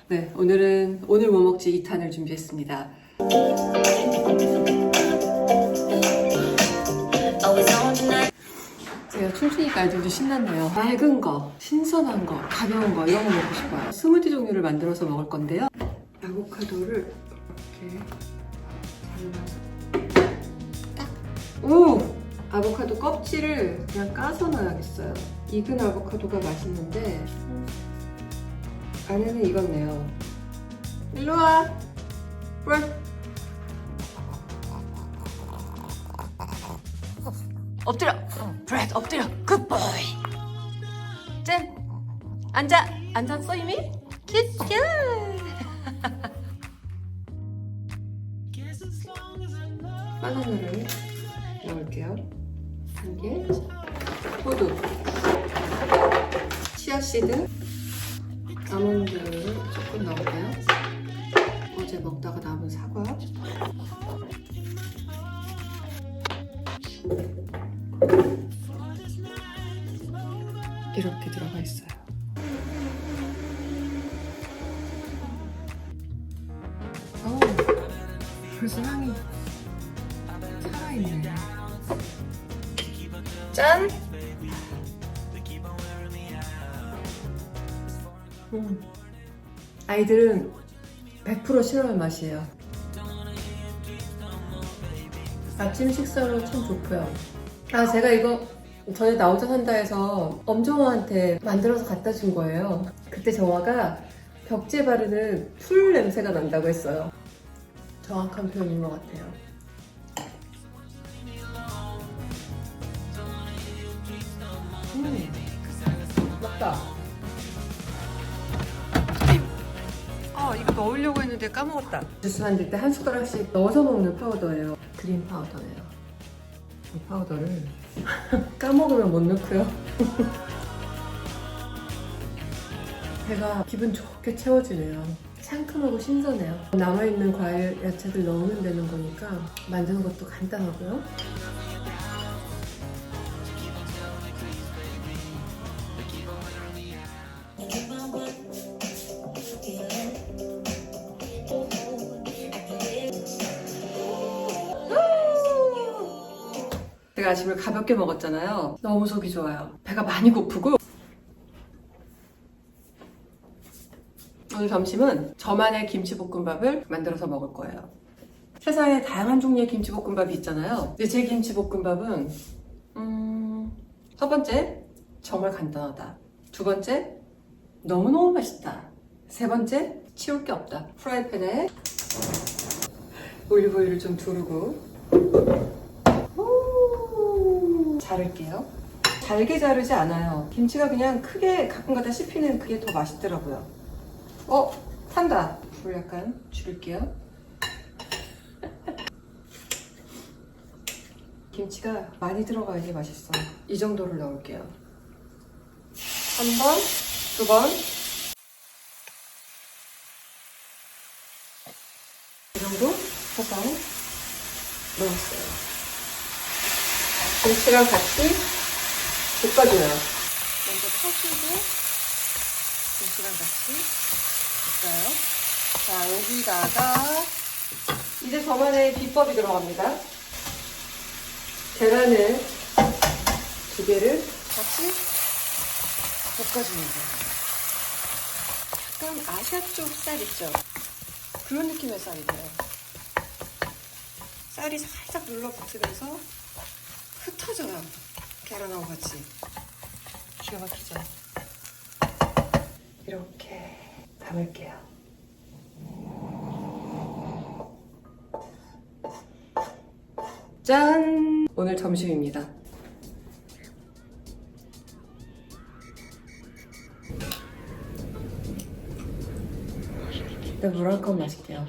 네, 오늘 뭐 먹지 2탄을 준비했습니다. 제가 춤추니까 아이들도 신났네요. 맑은 거, 신선한 거, 가벼운 거 이런 거 먹고 싶어요. 스무디 종류를 만들어서 먹을 건데요. 아보카도를 이렇게 딱! 오! 아보카도 껍질을 그냥 까서 넣어야겠어요. 익은 아보카도가 맛있는데 안에는 익었네요. 일로와! 엎드려! 브렛 엎드려! 굿보이! 잼! 앉아! 앉았어 이미? 큐큐! 바나나를 넣을게요. 한 개. 호두, 치아씨드, 아몬드를 조금 넣을게요. 어제 먹다가 남은 사과, 이렇게 들어가 있어요. 벌써 향이 살아있네. 짠! 아이들은 100% 싫어할 맛이에요. 아침 식사로 참 좋고요. 제가 이거 전에 나 혼자 산다 해서 엄정화한테 만들어서 갖다 준 거예요. 그때 정화가 벽지에 바르는 풀 냄새가 난다고 했어요. 정확한 표현인 것 같아요. 맞다. 이거 넣으려고 했는데 까먹었다. 주스 만들 때 한 숟가락씩 넣어서 먹는 파우더예요. 그린 파우더예요. 이 파우더를 까먹으면 못 넣고요. 배가 기분 좋게 채워지네요. 상큼하고 신선해요. 남아있는 과일, 야채들 넣으면 되는 거니까 만드는 것도 간단하고요. 제가 아침을 가볍게 먹었잖아요. 너무 속이 좋아요. 배가 많이 고프고 오늘 점심은 저만의 김치볶음밥을 만들어서 먹을 거예요. 세상에 다양한 종류의 김치볶음밥이 있잖아요. 근데 제 김치볶음밥은 첫 번째, 정말 간단하다. 두 번째, 너무너무 맛있다. 세 번째, 치울 게 없다. 프라이팬에 올리브오일을 좀 두르고 자를게요. 잘게 자르지 않아요. 김치가 그냥 크게 가끔가다 씹히는 그게 더 맛있더라고요. 탄다. 불 약간 줄일게요. 김치가 많이 들어가야지 맛있어. 이 정도를 넣을게요. 한 번, 두 번. 이 정도 해서 넣었어요. 김치랑 같이 볶아줘요. 먼저 터주고 김치랑 같이 볶아요. 자, 여기다가 이제 저만의 비법이 들어갑니다. 계란을 2개를 같이 볶아주는 거예요. 약간 아시아 쪽 쌀 있죠? 그런 느낌의 쌀이 돼요. 쌀이 살짝 눌러붙으면서 흩어져요. 계란하고 같이. 기가 막히죠? 이렇게 담을게요. 짠! 오늘 점심입니다. 일단 물 한 컵 마실게요.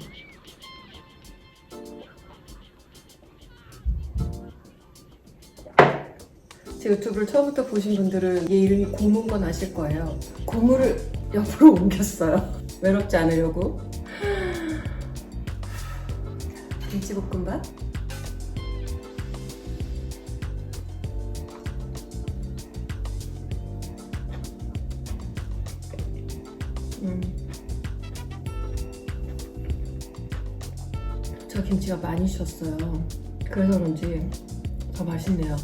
제 유튜브를 처음부터 보신 분들은 얘 이름이 고문건 아실 거예요. 고무를 옆으로 옮겼어요. 외롭지 않으려고. 김치볶음밥. 생각보다 김치가 많이 쉬었어요. 그래서 그런지 더 맛있네요.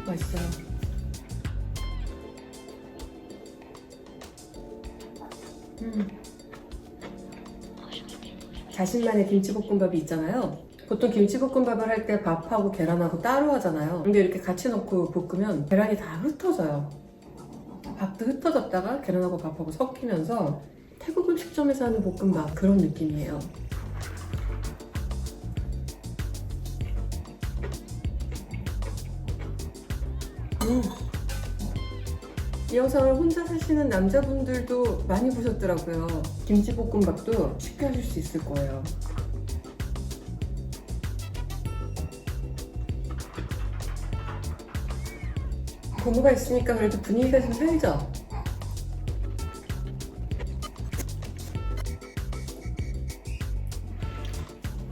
맛있어요. 자신만의 김치볶음밥이 있잖아요. 보통 김치볶음밥을 할 때 밥하고 계란하고 따로 하잖아요. 근데 이렇게 같이 넣고 볶으면 계란이 다 흩어져요. 밥도 흩어졌다가 계란하고 밥하고 섞이면서 태국 음식점에서 하는 볶음밥 그런 느낌이에요. 이 영상을 혼자 사시는 남자분들도 많이 보셨더라고요. 김치볶음밥도 쉽게 하실 수 있을 거예요. 고모가 있으니까 그래도 분위기가 좀 살죠?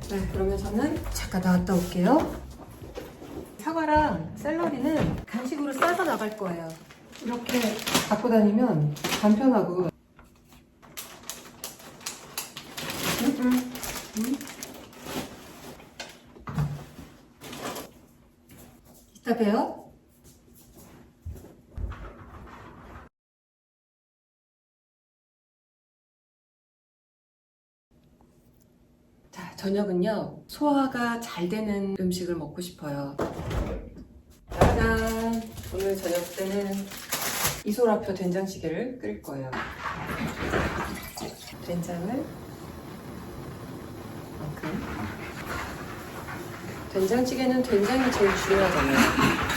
네, 그러면 저는 잠깐 나갔다 올게요. 사과랑 샐러리는 간식으로 싸서 나갈 거예요. 이렇게 갖고 다니면 간편하고. 이따 봬요. 자, 저녁은요, 소화가 잘 되는 음식을 먹고 싶어요. 짜잔! 오늘 저녁 때는 이소라표 된장찌개를 끓일 거예요. 된장을 이만큼. 된장찌개는 된장이 제일 중요하잖아요.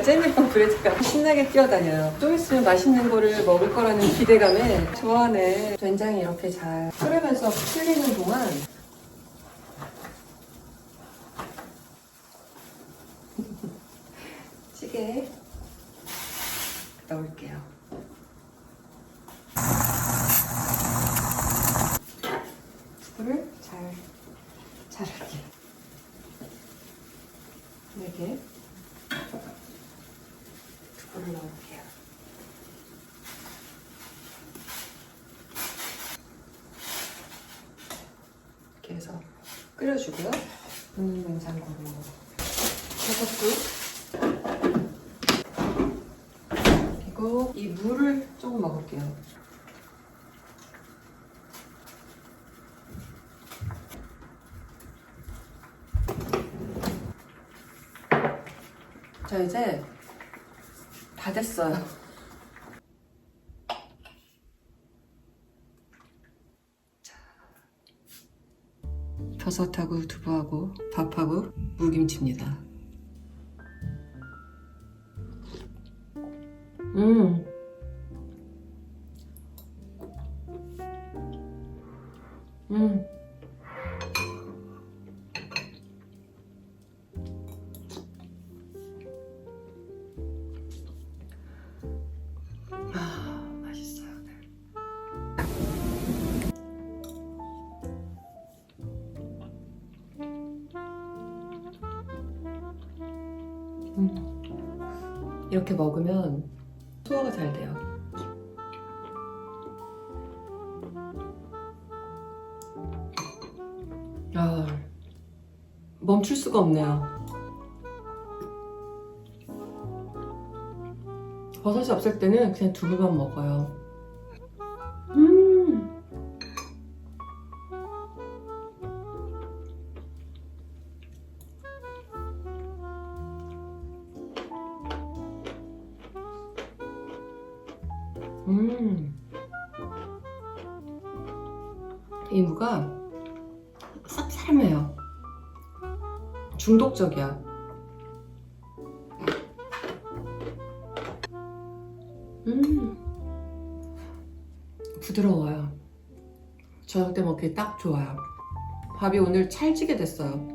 젤리빵 브레드가 신나게 뛰어다녀요. 좀 있으면 맛있는 거를 먹을 거라는 기대감에 저 안에 된장이 이렇게 잘 끓으면서 풀리는 동안 찌개에 넣을게요. 불을 잘 자를게요. 4개. 두부를 넣을게요. 이렇게 해서 끓여주고요. 냉장고로 해석도. 그리고 이 물을 조금 먹을게요. 자, 이제 다 됐어요. 자, 버섯하고 두부하고 밥하고 무김치입니다. 맛있어요. 이렇게 먹으면 소화가 잘 돼요. 멈출 수가 없네요. 버섯이 없을 때는 그냥 두부만 먹어요. 이 무가 쌉싸름해요. 중독적이야. 부드러워요. 저녁 때 먹기 딱 좋아요. 밥이 오늘 찰지게 됐어요.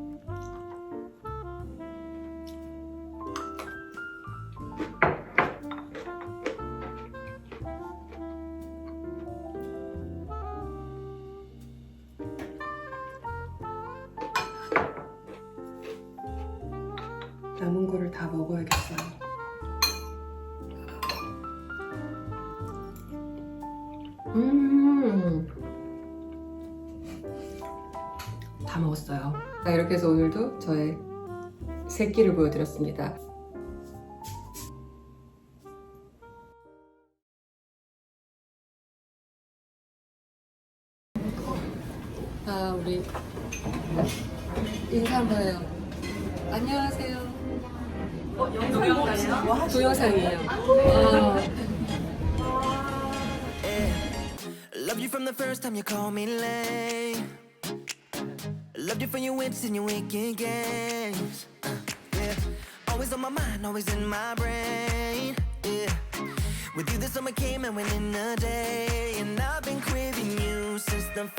남은 거를 다 먹어야겠어요. 다 먹었어요. 자, 이렇게 해서 오늘도 저의 세 끼를 보여드렸습니다. 아, 우리 인사 한번 해요. 안녕하세요. 영상이에요? 동영상이에요. Loved you from the first time you called me lame. Loved you for your wits and your wicked games. Yeah, always on my mind, always in my brain. Yeah, with you the summer came and went in a day, and I've been craving you since the first